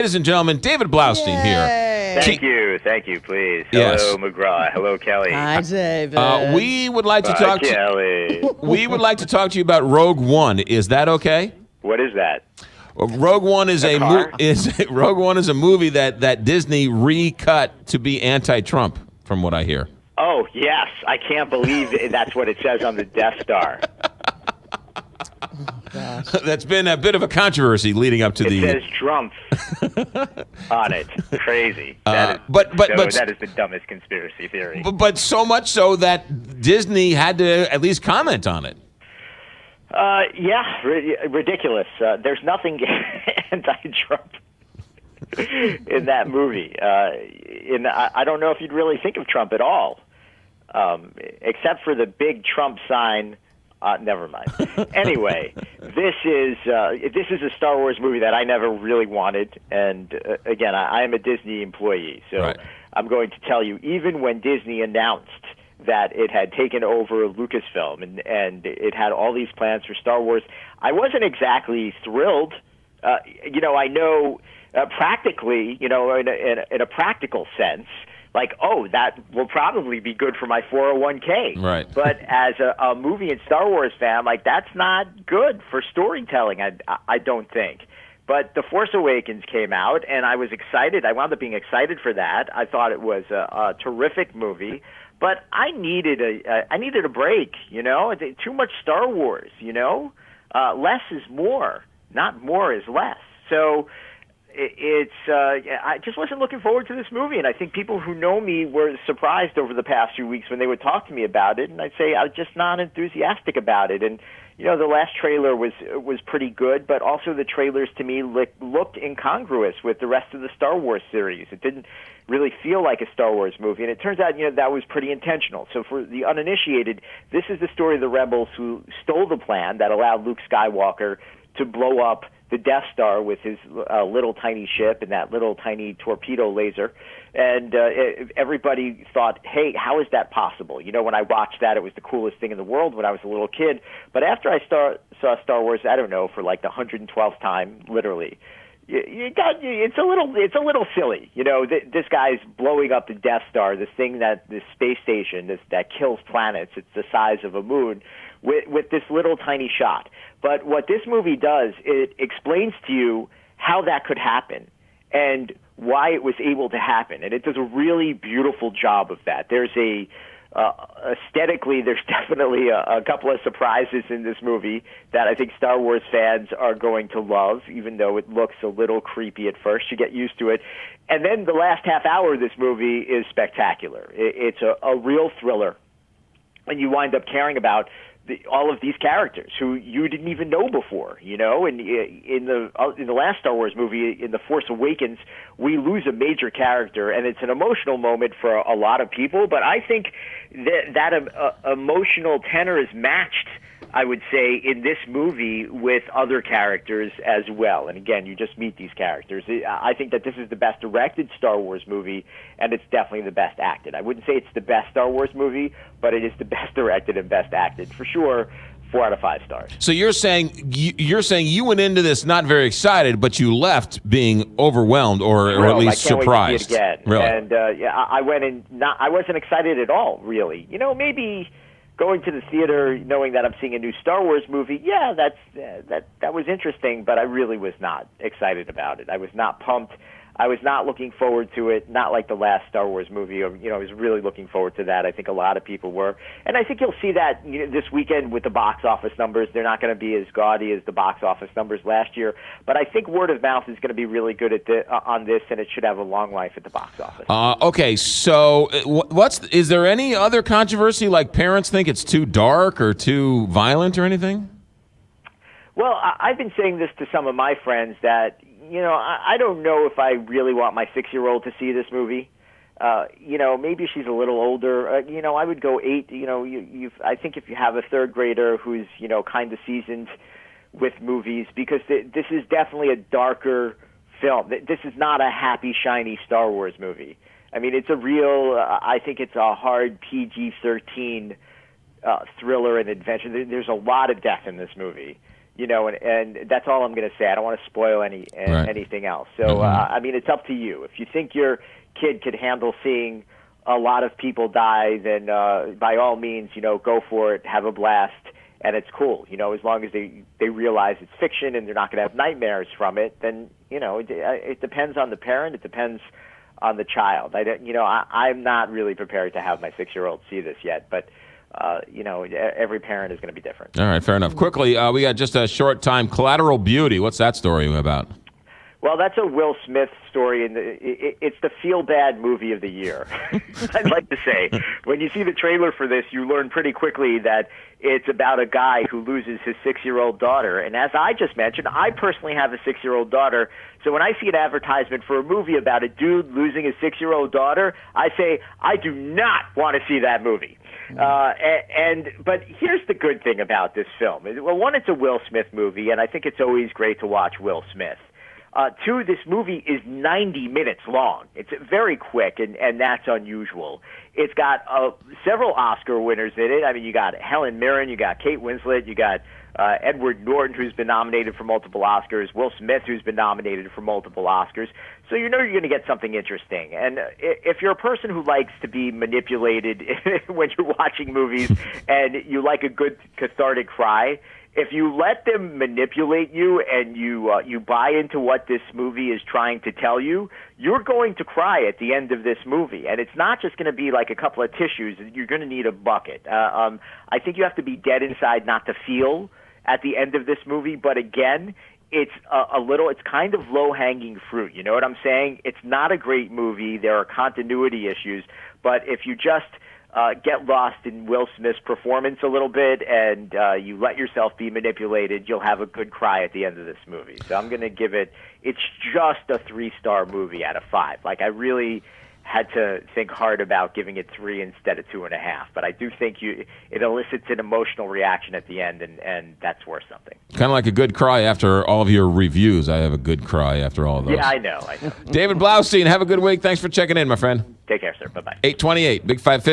Ladies and gentlemen, David Blaustein here. Thank you, please. Yes. Hello, McGraw. Hello, Kelly. Hi, David. We would like to talk Kelly. We would like to talk to you about Rogue One. Is that okay? What is that? Rogue One is Rogue One is a movie that Disney recut to be anti-Trump, from what I hear. Oh, yes. I can't believe that's what it says on the Death Star. That's been a bit of a controversy leading up to It says Trump on it. Crazy. That is the dumbest conspiracy theory. But so much so that Disney had to at least comment on it. Ridiculous. There's nothing anti-Trump in that movie. I don't know if you'd really think of Trump at all, except for the big Trump sign. Never mind. Anyway, this is a Star Wars movie that I never really wanted, and again, I am a Disney employee, so right. I'm going to tell you, even when Disney announced that it had taken over Lucasfilm and it had all these plans for Star Wars, I wasn't exactly thrilled. I know practically, in a practical sense, like, oh, that will probably be good for my 401k. Right. But as a movie and Star Wars fan, like, that's not good for storytelling, I don't think. But The Force Awakens came out, and I was excited. I wound up being excited for that. I thought it was a terrific movie. But I needed a break, Too much Star Wars, Less is more, not more is less. So I just wasn't looking forward to this movie, and I think people who know me were surprised over the past few weeks when they would talk to me about it, and I'd say I'm just not enthusiastic about it. And the last trailer was pretty good, but also the trailers to me looked incongruous with the rest of the Star Wars series. It didn't really feel like a Star Wars movie, and it turns out that was pretty intentional. So for the uninitiated, this is the story of the rebels who stole the plan that allowed Luke Skywalker to blow up the Death Star with his little tiny ship and that little tiny torpedo laser. And everybody thought, hey, how is that possible? When I watched that, it was the coolest thing in the world when I was a little kid. But after I saw Star Wars, I don't know, for like the 112th time, literally, it's a little silly. This guy's blowing up the Death Star, this thing this space station that kills planets. It's the size of a moon with this little tiny shot. But what this movie does, it explains to you how that could happen and why it was able to happen. And it does a really beautiful job of that. There's aesthetically, there's definitely a couple of surprises in this movie that I think Star Wars fans are going to love, even though it looks a little creepy at first. You get used to it. And then the last half hour of this movie is spectacular. It's a real thriller. And you wind up caring about all of these characters who you didn't even know before, And in the last Star Wars movie, in The Force Awakens, we lose a major character, and it's an emotional moment for a lot of people. But I think that emotional tenor is matched, I would say, in this movie with other characters as well. And again, you just meet these characters. I think that this is the best directed Star Wars movie, and it's definitely the best acted. I wouldn't say it's the best Star Wars movie, but it is the best directed and best acted for sure. 4 out of 5 stars. So you're saying you went into this not very excited, but you left being overwhelmed or at least surprised. I can't wait to see it again. Really? And I went in. I wasn't excited at all, really. Maybe going to the theater knowing that I'm seeing a new Star Wars movie, yeah, that was interesting, but I really was not excited about it. I was not pumped. I was not looking forward to it, not like the last Star Wars movie. I was really looking forward to that. I think a lot of people were. And I think you'll see that this weekend with the box office numbers. They're not going to be as gaudy as the box office numbers last year. But I think word of mouth is going to be really good on this, and it should have a long life at the box office. Okay, so is there any other controversy, like parents think it's too dark or too violent or anything? Well, I've been saying this to some of my friends that, I don't know if I really want my 6-year-old to see this movie. Maybe she's a little older. I would go 8. I think if you have a third grader who's, kind of seasoned with movies, because this is definitely a darker film. This is not a happy, shiny Star Wars movie. I mean, it's a real, I think it's a hard PG-13 thriller and adventure. There's a lot of death in this movie. and that's all I'm going to say. I don't want to spoil anything else. So, I mean, it's up to you. If you think your kid could handle seeing a lot of people die, then by all means, go for it, have a blast, and it's cool. As long as they realize it's fiction and they're not going to have nightmares from it, then, it depends on the parent. It depends on the child. I'm not really prepared to have my 6-year-old see this yet, but every parent is going to be different. All right, fair enough. Quickly, we got just a short time. Collateral Beauty. What's that story about? Well, that's a Will Smith story, and it's the feel-bad movie of the year. I'd like to say, when you see the trailer for this, you learn pretty quickly that it's about a guy who loses his 6-year-old daughter. And as I just mentioned, I personally have a 6-year-old daughter, so when I see an advertisement for a movie about a dude losing his 6-year-old daughter, I say, I do not want to see that movie. But here's the good thing about this film. Well, one, it's a Will Smith movie, and I think it's always great to watch Will Smith. Two, this movie is 90 minutes long. It's very quick, and that's unusual. It's got several Oscar winners in it. I mean, you got Helen Mirren, you got Kate Winslet, you got Edward Norton, who's been nominated for multiple Oscars, Will Smith, who's been nominated for multiple Oscars. So you're going to get something interesting. And if you're a person who likes to be manipulated when you're watching movies and you like a good cathartic cry, if you let them manipulate you and you buy into what this movie is trying to tell you, you're going to cry at the end of this movie. And it's not just going to be like a couple of tissues. You're going to need a bucket. I think you have to be dead inside not to feel at the end of this movie. But again, it's it's kind of low-hanging fruit. You know what I'm saying? It's not a great movie. There are continuity issues. But if you just get lost in Will Smith's performance a little bit and you let yourself be manipulated, you'll have a good cry at the end of this movie. So I'm going to give it's just a 3-star movie out of 5. Like, I really had to think hard about giving it 3 instead of 2.5. But I do think it elicits an emotional reaction at the end, and that's worth something. Kind of like a good cry after all of your reviews. I have a good cry after all of those. Yeah, I know. David Blaustein, have a good week. Thanks for checking in, my friend. Take care, sir. Bye-bye. 828, Big 550.